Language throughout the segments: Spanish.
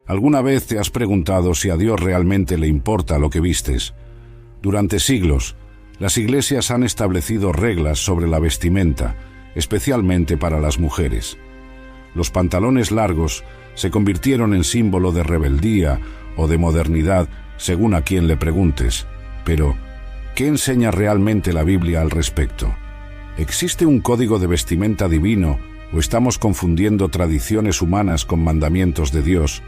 ¿Alguna vez te has preguntado si a Dios realmente le importa lo que vistes? Durante siglos, las iglesias han establecido reglas sobre la vestimenta, especialmente para las mujeres. Los pantalones largos se convirtieron en símbolo de rebeldía o de modernidad, según a quien le preguntes. Pero, ¿qué enseña realmente la Biblia al respecto? ¿Existe un código de vestimenta divino o estamos confundiendo tradiciones humanas con mandamientos de Dios?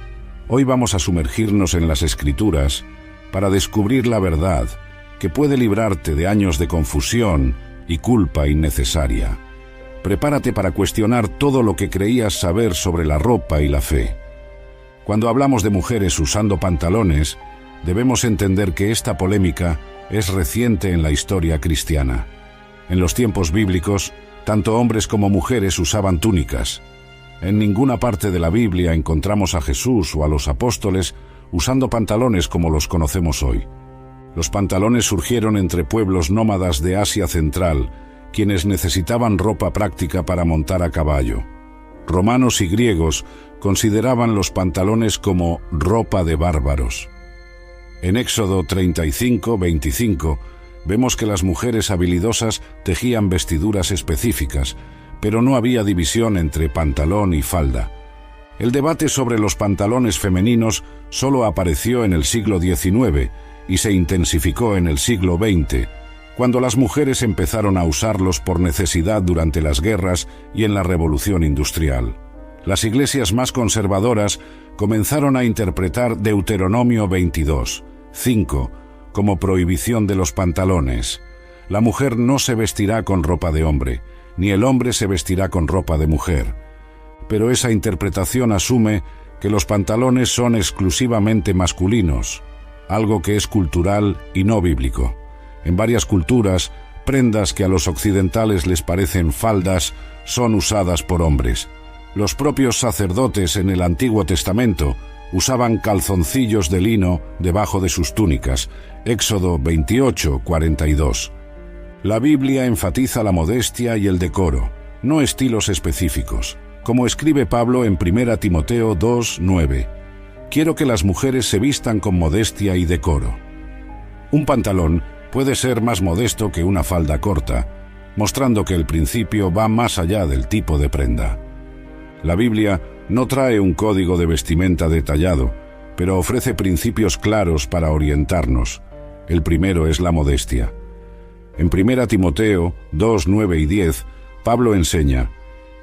Hoy vamos a sumergirnos en las Escrituras para descubrir la verdad que puede librarte de años de confusión y culpa innecesaria. Prepárate para cuestionar todo lo que creías saber sobre la ropa y la fe. Cuando hablamos de mujeres usando pantalones, debemos entender que esta polémica es reciente en la historia cristiana. En los tiempos bíblicos, tanto hombres como mujeres usaban túnicas. En ninguna parte de la Biblia encontramos a Jesús o a los apóstoles usando pantalones como los conocemos hoy. Los pantalones surgieron entre pueblos nómadas de Asia Central, quienes necesitaban ropa práctica para montar a caballo. Romanos y griegos consideraban los pantalones como ropa de bárbaros. En Éxodo 35:25 vemos que las mujeres habilidosas tejían vestiduras específicas, pero no había división entre pantalón y falda. El debate sobre los pantalones femeninos solo apareció en el siglo XIX y se intensificó en el siglo XX, cuando las mujeres empezaron a usarlos por necesidad durante las guerras y en la Revolución Industrial. Las iglesias más conservadoras comenzaron a interpretar Deuteronomio 22:5 como prohibición de los pantalones. La mujer no se vestirá con ropa de hombre, ni el hombre se vestirá con ropa de mujer. Pero esa interpretación asume que los pantalones son exclusivamente masculinos, algo que es cultural y no bíblico. En varias culturas, prendas que a los occidentales les parecen faldas son usadas por hombres. Los propios sacerdotes en el Antiguo Testamento usaban calzoncillos de lino debajo de sus túnicas. Éxodo 28:42. La Biblia enfatiza la modestia y el decoro, no estilos específicos. Como escribe Pablo en 1 Timoteo 2:9, quiero que las mujeres se vistan con modestia y decoro. Un pantalón puede ser más modesto que una falda corta, mostrando que el principio va más allá del tipo de prenda. La Biblia no trae un código de vestimenta detallado, pero ofrece principios claros para orientarnos. El primero es la modestia. En 1 Timoteo 2:9 y 10, Pablo enseña: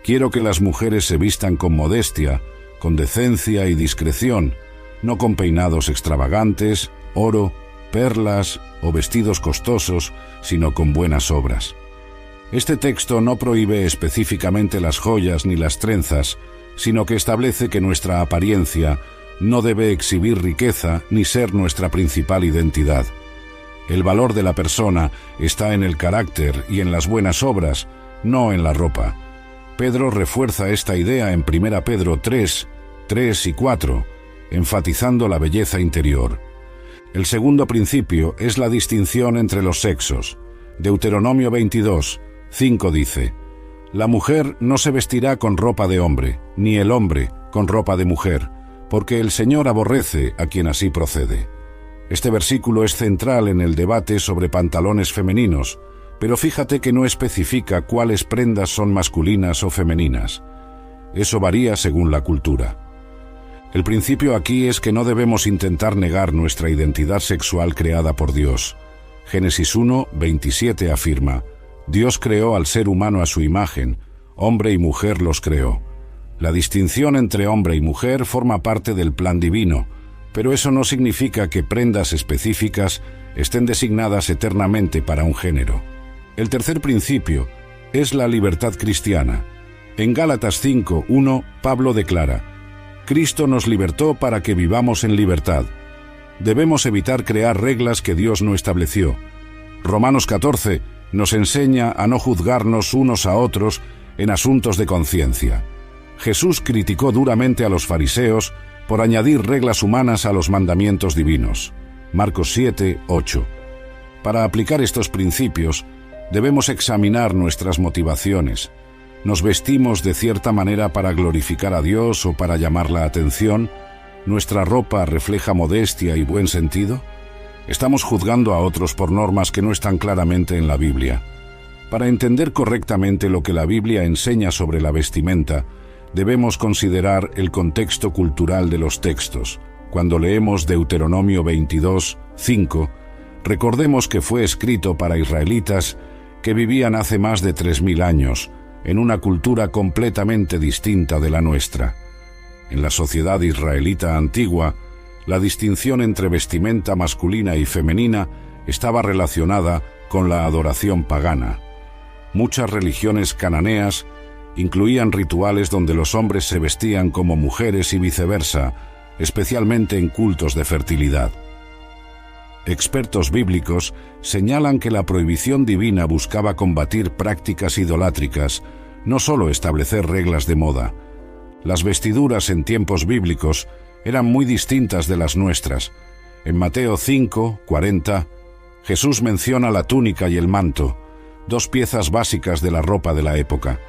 quiero que las mujeres se vistan con modestia, con decencia y discreción, no con peinados extravagantes, oro, perlas o vestidos costosos, sino con buenas obras. Este texto no prohíbe específicamente las joyas ni las trenzas, sino que establece que nuestra apariencia no debe exhibir riqueza ni ser nuestra principal identidad. El valor de la persona está en el carácter y en las buenas obras, no en la ropa. Pedro refuerza esta idea en 1 Pedro 3:3 y 4, enfatizando la belleza interior. El segundo principio es la distinción entre los sexos. Deuteronomio 22:5 dice: la mujer no se vestirá con ropa de hombre, ni el hombre con ropa de mujer, porque el Señor aborrece a quien así procede. Este versículo es central en el debate sobre pantalones femeninos, pero fíjate que no especifica cuáles prendas son masculinas o femeninas. Eso varía según la cultura. El principio aquí es que no debemos intentar negar nuestra identidad sexual creada por Dios. Génesis 1:27 afirma: Dios creó al ser humano a su imagen, hombre y mujer los creó. La distinción entre hombre y mujer forma parte del plan divino, pero eso no significa que prendas específicas estén designadas eternamente para un género. El tercer principio es la libertad cristiana. En Gálatas 5:1, Pablo declara: Cristo nos libertó para que vivamos en libertad. Debemos evitar crear reglas que Dios no estableció. Romanos 14 nos enseña a no juzgarnos unos a otros en asuntos de conciencia. Jesús criticó duramente a los fariseos por añadir reglas humanas a los mandamientos divinos. Marcos 7:8. Para aplicar estos principios, debemos examinar nuestras motivaciones. ¿Nos vestimos de cierta manera para glorificar a Dios o para llamar la atención? ¿Nuestra ropa refleja modestia y buen sentido? ¿Estamos juzgando a otros por normas que no están claramente en la Biblia? Para entender correctamente lo que la Biblia enseña sobre la vestimenta, debemos considerar el contexto cultural de los textos. Cuando leemos Deuteronomio 22, 5, recordemos que fue escrito para israelitas que vivían hace más de 3000 años, en una cultura completamente distinta de la nuestra. En la sociedad israelita antigua, la distinción entre vestimenta masculina y femenina estaba relacionada con la adoración pagana. Muchas religiones cananeas incluían rituales donde los hombres se vestían como mujeres y viceversa, especialmente en cultos de fertilidad. Expertos bíblicos señalan que la prohibición divina buscaba combatir prácticas idolátricas, no solo establecer reglas de moda. Las vestiduras en tiempos bíblicos eran muy distintas de las nuestras. En Mateo 5, 40, Jesús menciona la túnica y el manto, dos piezas básicas de la ropa de la época.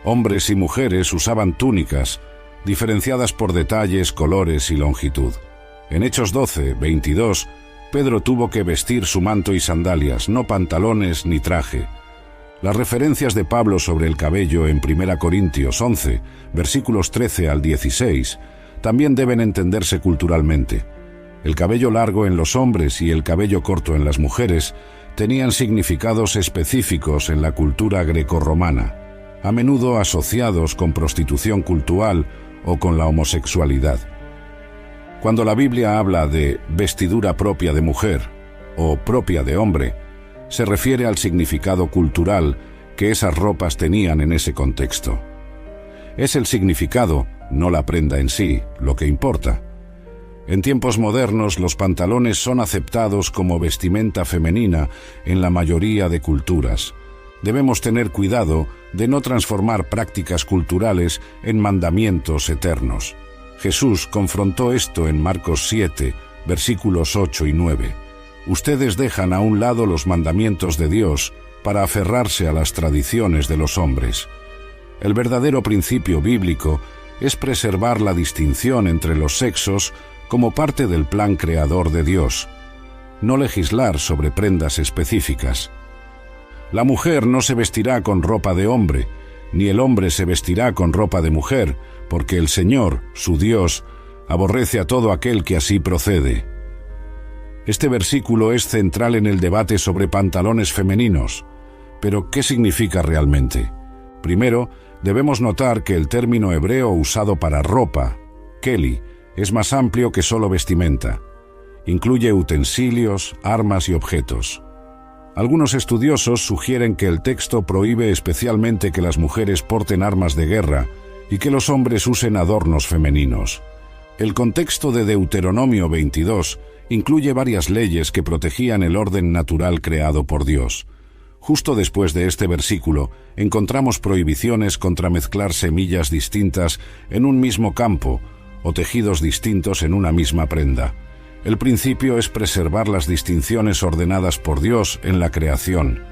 Hombres y mujeres usaban túnicas, diferenciadas por detalles, colores y longitud. En Hechos 12, 22, Pedro tuvo que vestir su manto y sandalias, no pantalones ni traje. Las referencias de Pablo sobre el cabello en 1 Corintios 11, versículos 13 al 16, también deben entenderse culturalmente. El cabello largo en los hombres y el cabello corto en las mujeres tenían significados específicos en la cultura grecorromana, a menudo asociados con prostitución cultural o con la homosexualidad. Cuando la Biblia habla de vestidura propia de mujer o propia de hombre, se refiere al significado cultural que esas ropas tenían en ese contexto. Es el significado, no la prenda en sí, lo que importa. En tiempos modernos, los pantalones son aceptados como vestimenta femenina en la mayoría de culturas. Debemos tener cuidado de no transformar prácticas culturales en mandamientos eternos. Jesús confrontó esto en Marcos 7, versículos 8 y 9. Ustedes dejan a un lado los mandamientos de Dios para aferrarse a las tradiciones de los hombres. El verdadero principio bíblico es preservar la distinción entre los sexos como parte del plan creador de Dios, no legislar sobre prendas específicas. La mujer no se vestirá con ropa de hombre, ni el hombre se vestirá con ropa de mujer, porque el Señor, su Dios, aborrece a todo aquel que así procede. Este versículo es central en el debate sobre pantalones femeninos. Pero, ¿qué significa realmente? Primero, debemos notar que el término hebreo usado para ropa, keli, es más amplio que solo vestimenta. Incluye utensilios, armas y objetos. Algunos estudiosos sugieren que el texto prohíbe especialmente que las mujeres porten armas de guerra y que los hombres usen adornos femeninos. El contexto de Deuteronomio 22 incluye varias leyes que protegían el orden natural creado por Dios. Justo después de este versículo, encontramos prohibiciones contra mezclar semillas distintas en un mismo campo o tejidos distintos en una misma prenda. El principio es preservar las distinciones ordenadas por Dios en la creación.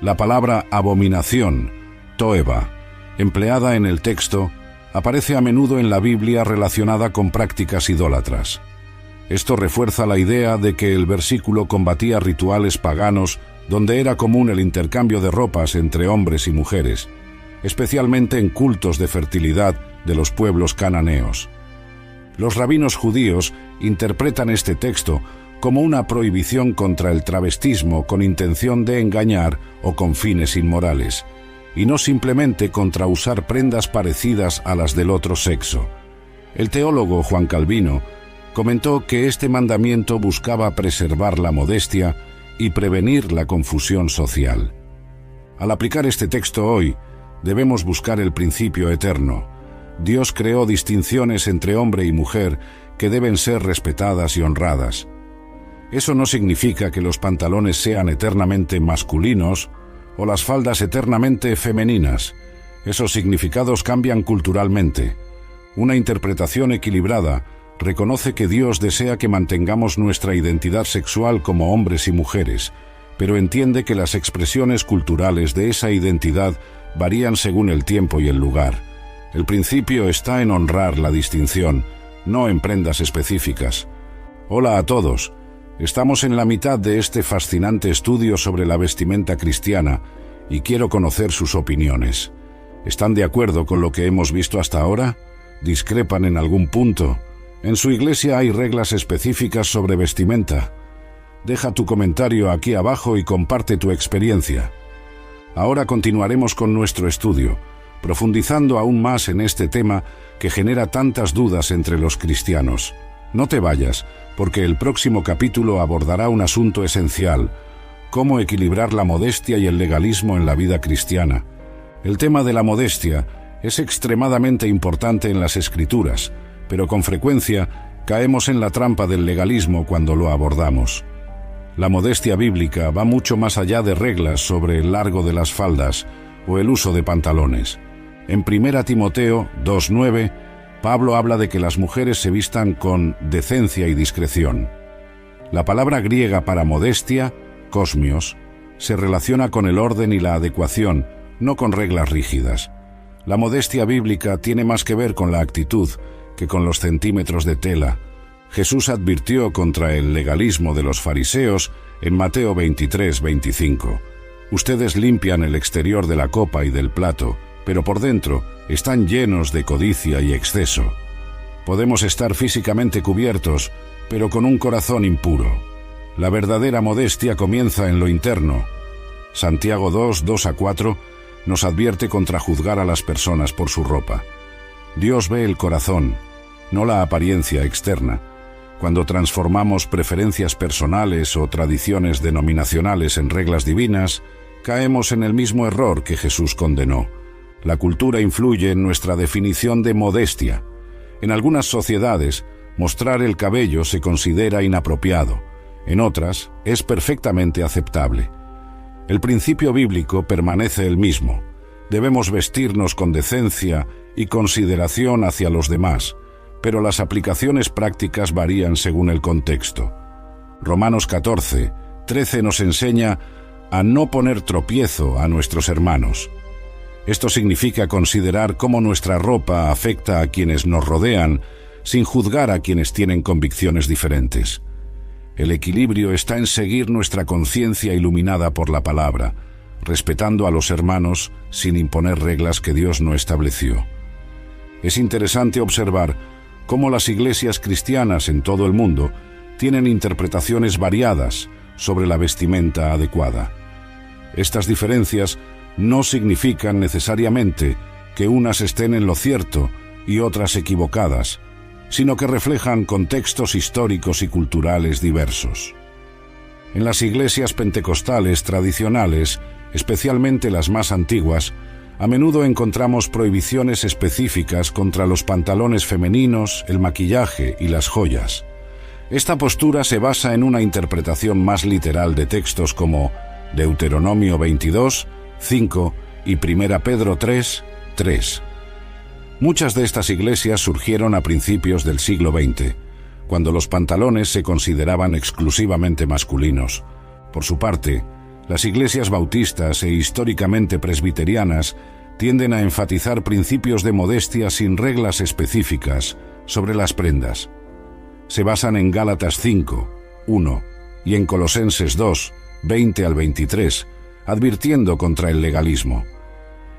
La palabra abominación, toeva, empleada en el texto, aparece a menudo en la Biblia relacionada con prácticas idólatras. Esto refuerza la idea de que el versículo combatía rituales paganos donde era común el intercambio de ropas entre hombres y mujeres, especialmente en cultos de fertilidad de los pueblos cananeos. Los rabinos judíos interpretan este texto como una prohibición contra el travestismo con intención de engañar o con fines inmorales, y no simplemente contra usar prendas parecidas a las del otro sexo. El teólogo Juan Calvino comentó que este mandamiento buscaba preservar la modestia y prevenir la confusión social. Al aplicar este texto hoy, debemos buscar el principio eterno. Dios creó distinciones entre hombre y mujer que deben ser respetadas y honradas. Eso no significa que los pantalones sean eternamente masculinos o las faldas eternamente femeninas. Esos significados cambian culturalmente. Una interpretación equilibrada reconoce que Dios desea que mantengamos nuestra identidad sexual como hombres y mujeres, pero entiende que las expresiones culturales de esa identidad varían según el tiempo y el lugar. El principio está en honrar la distinción, no en prendas específicas. Hola a todos. Estamos en la mitad de este fascinante estudio sobre la vestimenta cristiana y quiero conocer sus opiniones. ¿Están de acuerdo con lo que hemos visto hasta ahora? ¿Discrepan en algún punto? ¿En su iglesia hay reglas específicas sobre vestimenta? Deja tu comentario aquí abajo y comparte tu experiencia. Ahora continuaremos con nuestro estudio, profundizando aún más en este tema que genera tantas dudas entre los cristianos. No te vayas, porque el próximo capítulo abordará un asunto esencial: cómo equilibrar la modestia y el legalismo en la vida cristiana. El tema de la modestia es extremadamente importante en las Escrituras, pero con frecuencia caemos en la trampa del legalismo cuando lo abordamos. La modestia bíblica va mucho más allá de reglas sobre el largo de las faldas o el uso de pantalones. En 1 Timoteo 2:9, Pablo habla de que las mujeres se vistan con decencia y discreción. La palabra griega para modestia, kosmios, se relaciona con el orden y la adecuación, no con reglas rígidas. La modestia bíblica tiene más que ver con la actitud que con los centímetros de tela. Jesús advirtió contra el legalismo de los fariseos en Mateo 23:25. Ustedes limpian el exterior de la copa y del plato, pero por dentro están llenos de codicia y exceso. Podemos estar físicamente cubiertos, pero con un corazón impuro. La verdadera modestia comienza en lo interno. Santiago 2:2-4 nos advierte contra juzgar a las personas por su ropa. Dios ve el corazón, no la apariencia externa. Cuando transformamos preferencias personales o tradiciones denominacionales en reglas divinas, caemos en el mismo error que Jesús condenó. La cultura influye en nuestra definición de modestia. En algunas sociedades, mostrar el cabello se considera inapropiado. En otras, es perfectamente aceptable. El principio bíblico permanece el mismo. Debemos vestirnos con decencia y consideración hacia los demás, pero las aplicaciones prácticas varían según el contexto. Romanos 14:13 nos enseña a no poner tropiezo a nuestros hermanos. Esto significa considerar cómo nuestra ropa afecta a quienes nos rodean, sin juzgar a quienes tienen convicciones diferentes. El equilibrio está en seguir nuestra conciencia iluminada por la palabra, respetando a los hermanos sin imponer reglas que Dios no estableció. Es interesante observar cómo las iglesias cristianas en todo el mundo tienen interpretaciones variadas sobre la vestimenta adecuada. Estas diferencias no significan necesariamente que unas estén en lo cierto y otras equivocadas, sino que reflejan contextos históricos y culturales diversos. En las iglesias pentecostales tradicionales, especialmente las más antiguas, a menudo encontramos prohibiciones específicas contra los pantalones femeninos, el maquillaje y las joyas. Esta postura se basa en una interpretación más literal de textos como Deuteronomio 22:5 y 1 Pedro 3:3. Muchas de estas iglesias surgieron a principios del siglo XX, cuando los pantalones se consideraban exclusivamente masculinos. Por su parte, las iglesias bautistas e históricamente presbiterianas tienden a enfatizar principios de modestia sin reglas específicas sobre las prendas. Se basan en Gálatas 5:1 y en Colosenses 2:20-23, advirtiendo contra el legalismo.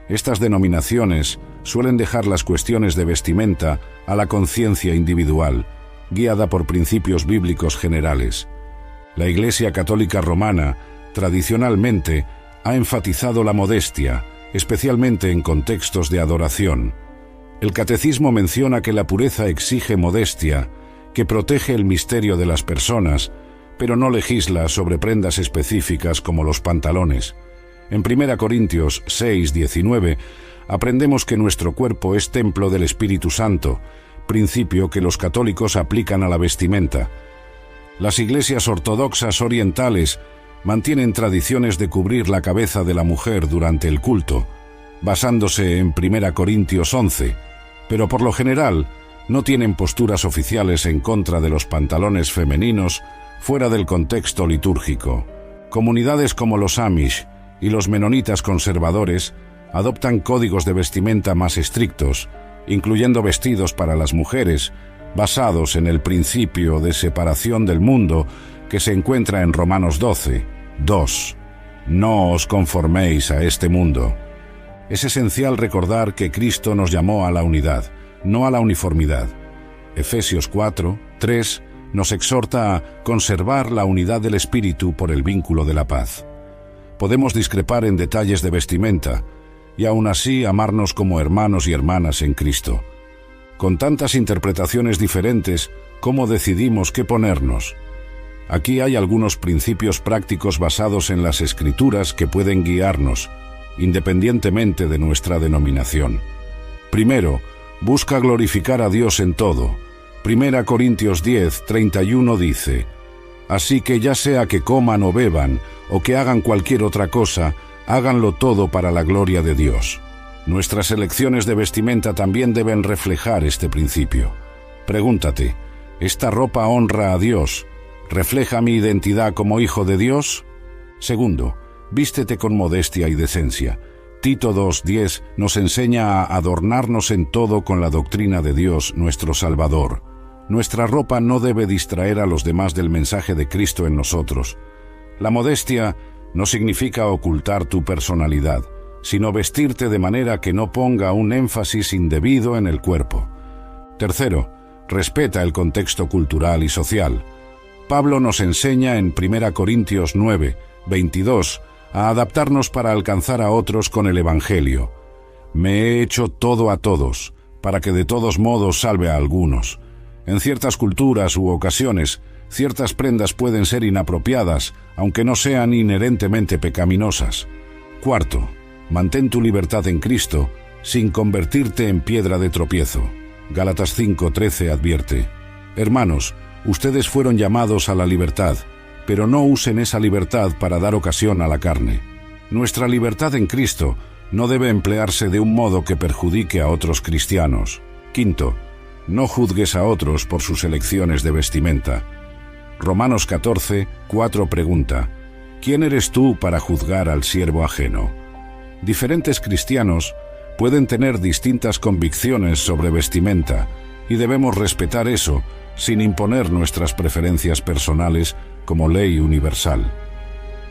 Estas denominaciones suelen dejar las cuestiones de vestimenta a la conciencia individual, guiada por principios bíblicos generales. La Iglesia Católica Romana tradicionalmente ha enfatizado la modestia, especialmente en contextos de adoración. El Catecismo menciona que la pureza exige modestia, que protege el misterio de las personas, pero no legisla sobre prendas específicas como los pantalones. En 1 Corintios 6:19 aprendemos que nuestro cuerpo es templo del Espíritu Santo, principio que los católicos aplican a la vestimenta. Las iglesias ortodoxas orientales mantienen tradiciones de cubrir la cabeza de la mujer durante el culto, basándose en 1 Corintios 11, pero por lo general no tienen posturas oficiales en contra de los pantalones femeninos fuera del contexto litúrgico. Comunidades como los Amish y los menonitas conservadores adoptan códigos de vestimenta más estrictos, incluyendo vestidos para las mujeres, basados en el principio de separación del mundo que se encuentra en Romanos 12, 2. No os conforméis a este mundo. Es esencial recordar que Cristo nos llamó a la unidad, no a la uniformidad. Efesios 4, 3 nos exhorta a conservar la unidad del Espíritu por el vínculo de la paz. Podemos discrepar en detalles de vestimenta y aún así amarnos como hermanos y hermanas en Cristo. Con tantas interpretaciones diferentes, ¿cómo decidimos qué ponernos? Aquí hay algunos principios prácticos basados en las Escrituras que pueden guiarnos, independientemente de nuestra denominación. Primero, busca glorificar a Dios en todo. 1 Corintios 10, 31 dice: Así que ya sea que coman o beban, o que hagan cualquier otra cosa, háganlo todo para la gloria de Dios. Nuestras elecciones de vestimenta también deben reflejar este principio. Pregúntate, ¿esta ropa honra a Dios? ¿Refleja mi identidad como hijo de Dios? Segundo, vístete con modestia y decencia. Tito 2:10 nos enseña a adornarnos en todo con la doctrina de Dios, nuestro Salvador. Nuestra ropa no debe distraer a los demás del mensaje de Cristo en nosotros. La modestia no significa ocultar tu personalidad, sino vestirte de manera que no ponga un énfasis indebido en el cuerpo. Tercero, respeta el contexto cultural y social. Pablo nos enseña en 1 Corintios 9, 22 a adaptarnos para alcanzar a otros con el Evangelio. Me he hecho todo a todos, para que de todos modos salve a algunos. En ciertas culturas u ocasiones, ciertas prendas pueden ser inapropiadas, aunque no sean inherentemente pecaminosas. Cuarto, mantén tu libertad en Cristo, sin convertirte en piedra de tropiezo. Gálatas 5:13 advierte: Hermanos, ustedes fueron llamados a la libertad, pero no usen esa libertad para dar ocasión a la carne. Nuestra libertad en Cristo no debe emplearse de un modo que perjudique a otros cristianos. Quinto, no juzgues a otros por sus elecciones de vestimenta. Romanos 14, 4 pregunta: ¿Quién eres tú para juzgar al siervo ajeno? Diferentes cristianos pueden tener distintas convicciones sobre vestimenta y debemos respetar eso sin imponer nuestras preferencias personales como ley universal.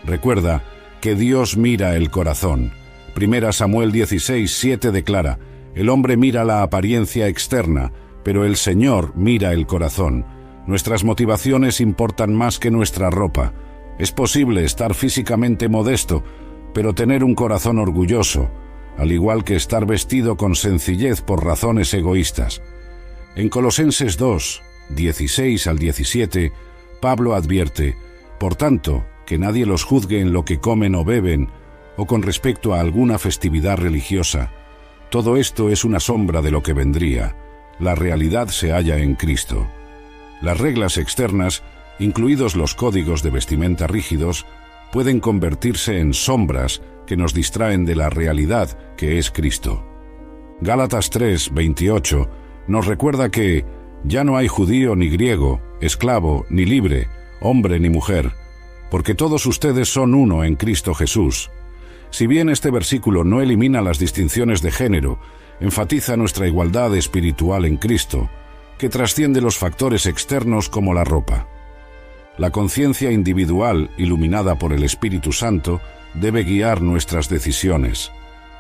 Recuerda que Dios mira el corazón. 1 Samuel 16:7 declara: El hombre mira la apariencia externa, pero el Señor mira el corazón. Nuestras motivaciones importan más que nuestra ropa. Es posible estar físicamente modesto, pero tener un corazón orgulloso, al igual que estar vestido con sencillez por razones egoístas. En Colosenses 2, 16 al 17, Pablo advierte: Por tanto, que nadie los juzgue en lo que comen o beben, o con respecto a alguna festividad religiosa. Todo esto es una sombra de lo que vendría. La realidad se halla en Cristo. Las reglas externas, incluidos los códigos de vestimenta rígidos, pueden convertirse en sombras que nos distraen de la realidad que es Cristo. Gálatas 3, 28 nos recuerda que ya no hay judío ni griego, esclavo ni libre, hombre ni mujer, porque todos ustedes son uno en Cristo Jesús. Si bien este versículo no elimina las distinciones de género, enfatiza nuestra igualdad espiritual en Cristo, que trasciende los factores externos como la ropa. La conciencia individual, iluminada por el Espíritu Santo, debe guiar nuestras decisiones.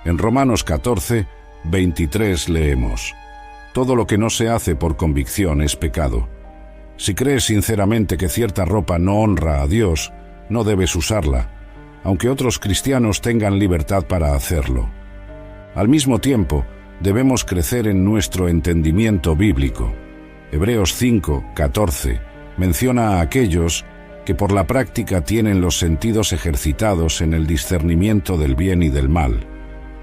En Romanos 14, 23 leemos: Todo lo que no se hace por convicción es pecado. Si crees sinceramente que cierta ropa no honra a Dios, no debes usarla, aunque otros cristianos tengan libertad para hacerlo. Al mismo tiempo, debemos crecer en nuestro entendimiento bíblico. Hebreos 5, 14 menciona a aquellos que por la práctica tienen los sentidos ejercitados en el discernimiento del bien y del mal.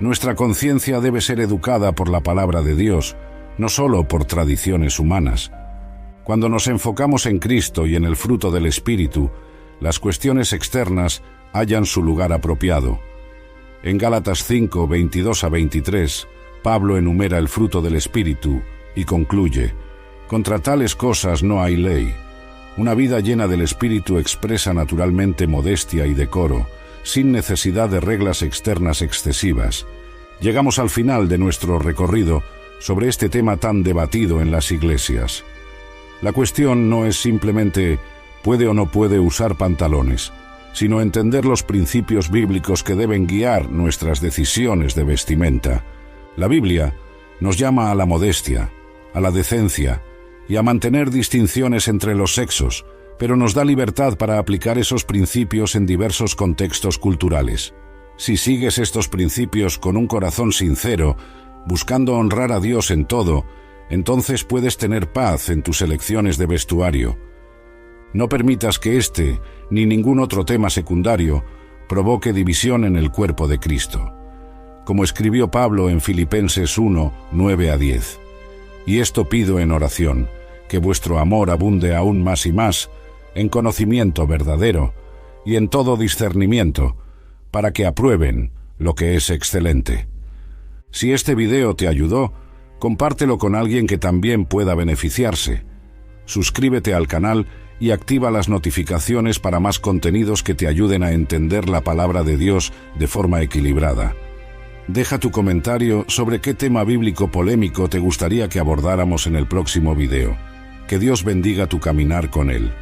Nuestra conciencia debe ser educada por la palabra de Dios, no solo por tradiciones humanas. Cuando nos enfocamos en Cristo y en el fruto del Espíritu, las cuestiones externas hallan su lugar apropiado. En Gálatas 5, 22 a 23, Pablo enumera el fruto del Espíritu y concluye: Contra tales cosas no hay ley. Una vida llena del Espíritu expresa naturalmente modestia y decoro, sin necesidad de reglas externas excesivas. Llegamos al final de nuestro recorrido sobre este tema tan debatido en las iglesias. La cuestión no es simplemente puede o no puede usar pantalones, sino entender los principios bíblicos que deben guiar nuestras decisiones de vestimenta. La Biblia nos llama a la modestia, a la decencia y a mantener distinciones entre los sexos, pero nos da libertad para aplicar esos principios en diversos contextos culturales. Si sigues estos principios con un corazón sincero, buscando honrar a Dios en todo, entonces puedes tener paz en tus elecciones de vestuario. No permitas que este, ni ningún otro tema secundario, provoque división en el cuerpo de Cristo. Como escribió Pablo en Filipenses 1, 9-10. Y esto pido en oración, que vuestro amor abunde aún más y más, en conocimiento verdadero y en todo discernimiento, para que aprueben lo que es excelente. Si este video te ayudó, compártelo con alguien que también pueda beneficiarse. Suscríbete al canal y activa las notificaciones para más contenidos que te ayuden a entender la palabra de Dios de forma equilibrada. Deja tu comentario sobre qué tema bíblico polémico te gustaría que abordáramos en el próximo video. Que Dios bendiga tu caminar con Él.